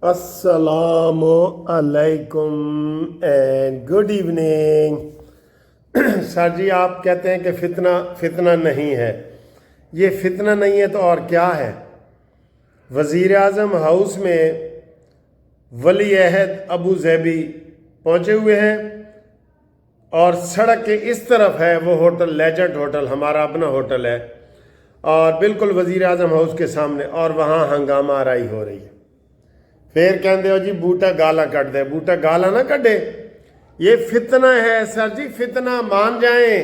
السلام علیکم and good evening. سر جی آپ کہتے ہیں کہ فتنہ نہیں ہے، یہ فتنہ نہیں ہے تو اور کیا ہے؟ وزیر اعظم ہاؤس میں ولی عہد ابو ظبی پہنچے ہوئے ہیں اور سڑک کے اس طرف ہے وہ ہوٹل لیجنڈ ہوٹل، ہمارا اپنا ہوٹل ہے، اور بالکل وزیر اعظم ہاؤس کے سامنے، اور وہاں ہنگامہ آرائی ہو رہی ہے۔ پھر کہندے ہو جی بوٹا گالا کٹ دے، بوٹا گالا نہ کٹے، یہ فتنہ ہے سر جی، فتنہ مان جائیں۔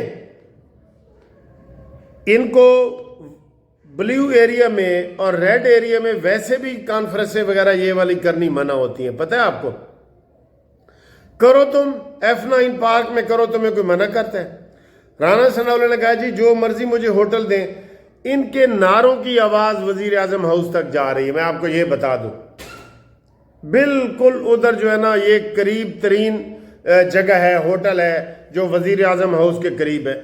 ان کو بلیو ایریا میں اور ریڈ ایریا میں ویسے بھی کانفرنسیں وغیرہ یہ والی کرنی منع ہوتی ہیں، پتہ ہے آپ کو؟ کرو تم F9 پارک میں کرو، تمہیں کوئی منع کرتا ہے؟ رانا ثناءاللہ نے کہا جی جو مرضی مجھے ہوٹل دیں، ان کے نعروں کی آواز وزیر اعظم ہاؤس تک جا رہی ہے۔ میں آپ کو یہ بتا دوں، بالکل ادھر جو ہے نا یہ قریب ترین جگہ ہے، ہوٹل ہے جو وزیر اعظم ہاؤس کے قریب ہے،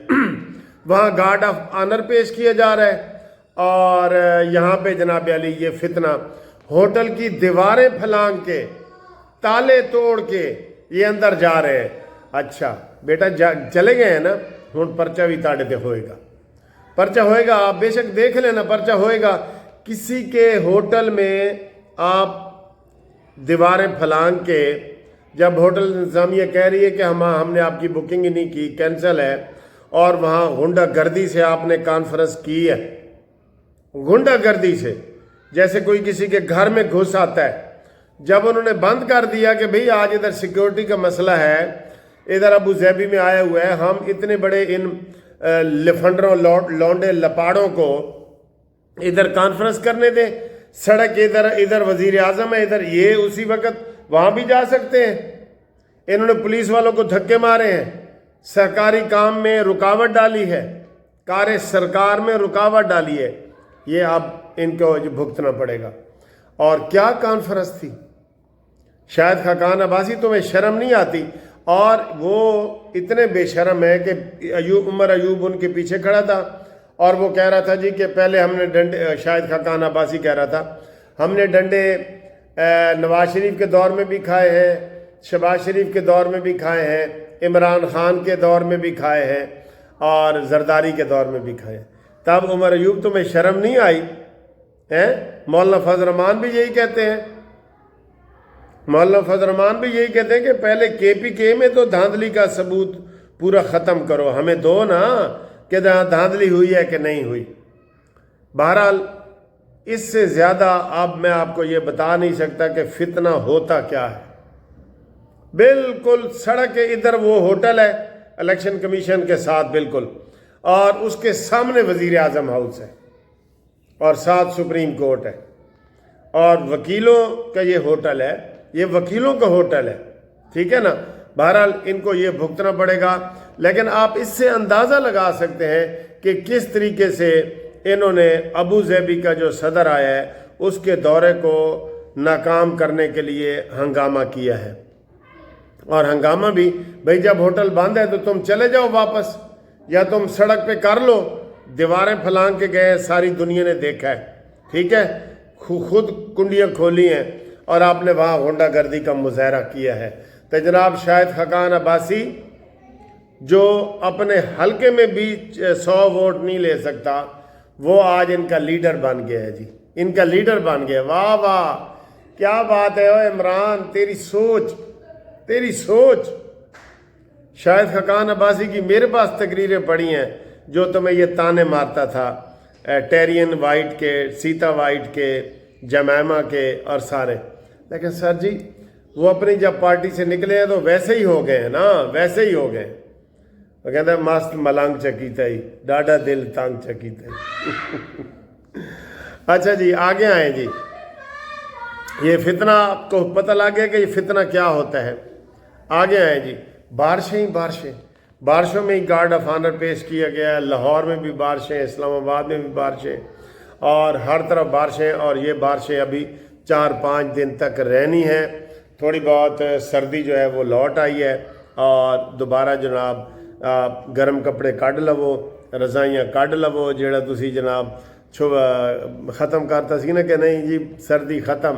وہاں گارڈ آف آنر پیش کیا جا رہا ہے، اور یہاں پہ جناب علی یہ فتنہ ہوٹل کی دیواریں پھلانگ کے تالے توڑ کے یہ اندر جا رہے ہیں۔ اچھا بیٹا چلے گئے ہیں نا، ہوں پرچہ بھی تاڑے تے ہوئے گا، پرچہ ہوئے گا، آپ بے شک دیکھ لینا، پرچہ ہوئے گا۔ کسی کے ہوٹل میں آپ دیواریں پھلانگ کے، جب ہوٹل انتظامیہ کہہ رہی ہے کہ ہم نے آپ کی بکنگ ہی نہیں کی، کینسل ہے، اور وہاں غنڈہ گردی سے آپ نے کانفرنس کی ہے، غنڈہ گردی سے، جیسے کوئی کسی کے گھر میں گھس آتا ہے۔ جب انہوں نے بند کر دیا کہ بھئی آج ادھر سیکیورٹی کا مسئلہ ہے، ادھر ابو ظبی میں آیا ہوا ہے، ہم اتنے بڑے ان لفنڈروں لونڈے لپاڑوں کو ادھر کانفرنس کرنے دیں، سڑک ادھر وزیر اعظم ہے، ادھر یہ اسی وقت وہاں بھی جا سکتے ہیں۔ انہوں نے پولیس والوں کو دھکے مارے ہیں، سرکاری کام میں رکاوٹ ڈالی ہے، کار سرکار میں رکاوٹ ڈالی ہے، یہ اب ان کو بھگتنا پڑے گا۔ اور کیا کانفرنس تھی! شاید خاقان عباسی تمہیں شرم نہیں آتی، اور وہ اتنے بے شرم ہے کہ عمر ایوب ان کے پیچھے کھڑا تھا، اور وہ کہہ رہا تھا جی کہ پہلے ہم نے ڈنڈے، شاید خاقان عباسی کہہ رہا تھا، ہم نے ڈنڈے نواز شریف کے دور میں بھی کھائے ہیں، شہباز شریف کے دور میں بھی کھائے ہیں، عمران خان کے دور میں بھی کھائے ہیں، اور زرداری کے دور میں بھی کھائے ہیں۔ تب عمر ایوب تمہیں شرم نہیں آئی؟ مولانا فضل الرحمان بھی یہی کہتے ہیں، مولانا فضل الرحمان بھی یہی کہتے ہیں کہ پہلے KPK میں تو دھاندلی کا ثبوت پورا ختم کرو، ہمیں دو نا کہ دھاندلی ہوئی ہے کہ نہیں ہوئی۔ بہرحال اس سے زیادہ اب میں آپ کو یہ بتا نہیں سکتا کہ فتنہ ہوتا کیا ہے۔ بالکل سڑک کے ادھر وہ ہوٹل ہے الیکشن کمیشن کے ساتھ بالکل، اور اس کے سامنے وزیر اعظم ہاؤس ہے، اور ساتھ سپریم کورٹ ہے، اور وکیلوں کا یہ ہوٹل ہے، یہ وکیلوں کا ہوٹل ہے، ٹھیک ہے نا۔ بہرحال ان کو یہ بھگتنا پڑے گا، لیکن آپ اس سے اندازہ لگا سکتے ہیں کہ کس طریقے سے انہوں نے ابو ظبی کا جو صدر آیا ہے اس کے دورے کو ناکام کرنے کے لیے ہنگامہ کیا ہے۔ اور ہنگامہ بھی بھئی جب ہوٹل بند ہے تو تم چلے جاؤ واپس، یا تم سڑک پہ کر لو، دیواریں پھلانگ کے گئے، ساری دنیا نے دیکھا ہے، ٹھیک ہے، خود کنڈیاں کھولی ہیں، اور آپ نے وہاں غنڈہ گردی کا مظاہرہ کیا ہے۔ تو جناب شاہد خاقان عباسی جو اپنے حلقے میں بھی 100 ووٹ نہیں لے سکتا، وہ آج ان کا لیڈر بن گیا ہے جی، ان کا لیڈر بن گیا۔ واہ واہ کیا بات ہے! اوہ عمران تیری سوچ! شاہد خاقان عباسی کی میرے پاس تقریریں پڑھی ہیں جو تمہیں یہ تانے مارتا تھا، ٹیرین وائٹ کے، سیتا وائٹ کے، جمائمہ کے، اور سارے، لیکن سر جی وہ اپنی جب پارٹی سے نکلے ہیں تو ویسے ہی ہو گئے ہیں نا، ویسے ہی ہو گئے۔ وہ کہتا ہے مست ملنگ چکیتا ہی ڈاڈا دل تانگ چکیتا ہی۔ اچھا جی آگے آئیں جی، یہ فتنہ آپ کو پتہ لگ گیا کہ یہ فتنہ کیا ہوتا ہے۔ آگے آئیں جی، بارشوں میں ہی گارڈ آف آنر پیش کیا گیا ہے، لاہور میں بھی بارشیں، اسلام آباد میں بھی بارشیں، اور ہر طرف بارشیں، اور یہ بارشیں ابھی 4-5 دن تک رہنی ہیں۔ تھوڑی بہت سردی جو ہے وہ لوٹ آئی ہے، اور دوبارہ جناب گرم کپڑے کڈ لو، رضائیاں کڈ لو، جہاں تسی جناب ختم کرتا سی نا کہ نہیں جی سردی ختم،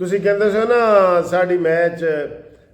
ਤੁਸੀਂ ਕਹਿੰਦੇ ਸੋ ਨਾ ਸਾਡੀ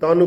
ਤੁਹਾਨੂੰ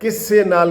ਕਿਸੇ ਨਾਲ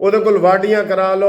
ਉਹਦੇ ਕੋਲ ਵਾਡੀਆਂ ਕਰਾ ਲਓ,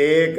1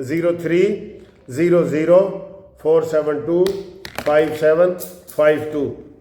030047255752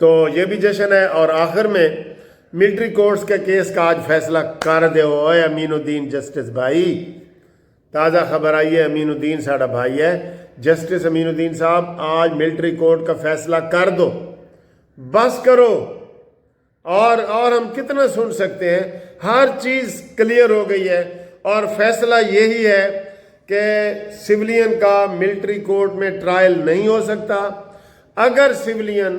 تو یہ بھی جشن ہے. اور آخر میں ملٹری کورٹس کے کیس کا آج فیصلہ کر دے ہوئے امین الدین جسٹس بھائی. تازہ خبر آئی ہے, امین الدین ساڑا بھائی ہے, جسٹس امین الدین صاحب آج ملٹری کورٹ کا فیصلہ کر دو, بس کرو. اور ہم کتنا سن سکتے ہیں, ہر چیز کلیئر ہو گئی ہے. اور فیصلہ یہی ہے کہ سولین کا ملٹری کورٹ میں ٹرائل نہیں ہو سکتا. اگر سولین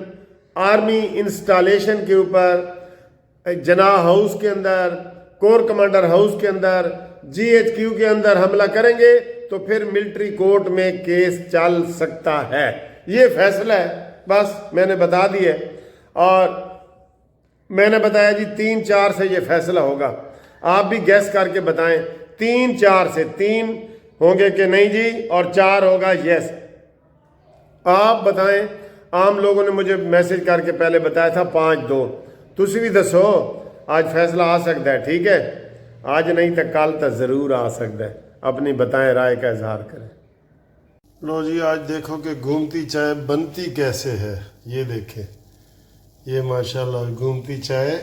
آرمی انسٹالیشن کے اوپر جناح ہاؤس کے اندر, کور کمانڈر ہاؤس کے اندر, جی ایچ کیو کے اندر حملہ کریں گے تو پھر ملٹری کورٹ میں کیس چل سکتا ہے. یہ فیصلہ ہے, بس میں نے بتا دی ہے. اور میں نے بتایا جی 3-4 سے یہ فیصلہ ہوگا. آپ بھی گیس کر کے بتائیں 3-4 سے, 3 ہوں گے کہ نہیں جی, اور 4 ہوگا یس. آپ بتائیں. عام لوگوں نے مجھے میسج کر کے پہلے بتایا تھا 5-2. تسی بھی دسو آج فیصلہ آ سکتا ہے. ٹھیک ہے, آج نہیں تو کل تو ضرور آ سکتا ہے. اپنی بتائیں, رائے کا اظہار کریں. لو جی, آج دیکھو کہ گھومتی چائے بنتی کیسے ہے. یہ دیکھیں, یہ ماشاءاللہ گھومتی چائے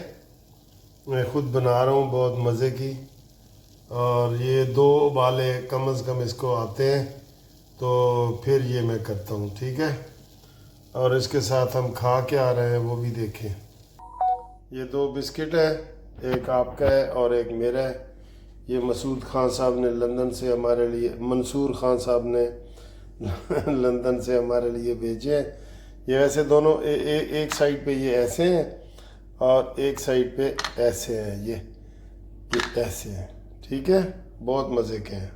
میں خود بنا رہا ہوں, بہت مزے کی. اور یہ 2 ابالے کم از کم اس کو آتے ہیں, تو پھر یہ میں کرتا ہوں. ٹھیک ہے, اور اس کے ساتھ ہم کھا کے آ رہے ہیں وہ بھی دیکھیں. یہ 2 بسکٹ ہے, ایک آپ کا ہے اور ایک میرا ہے. یہ مسعود خان صاحب نے لندن سے ہمارے لیے, منصور خان صاحب نے لندن سے ہمارے لیے بھیجے ہیں. یہ ویسے دونوں ایک سائڈ پہ یہ ایسے ہیں اور ایک سائڈ پہ ایسے ہیں. یہ ایسے ہیں. ٹھیک ہے, بہت مزے کے ہیں.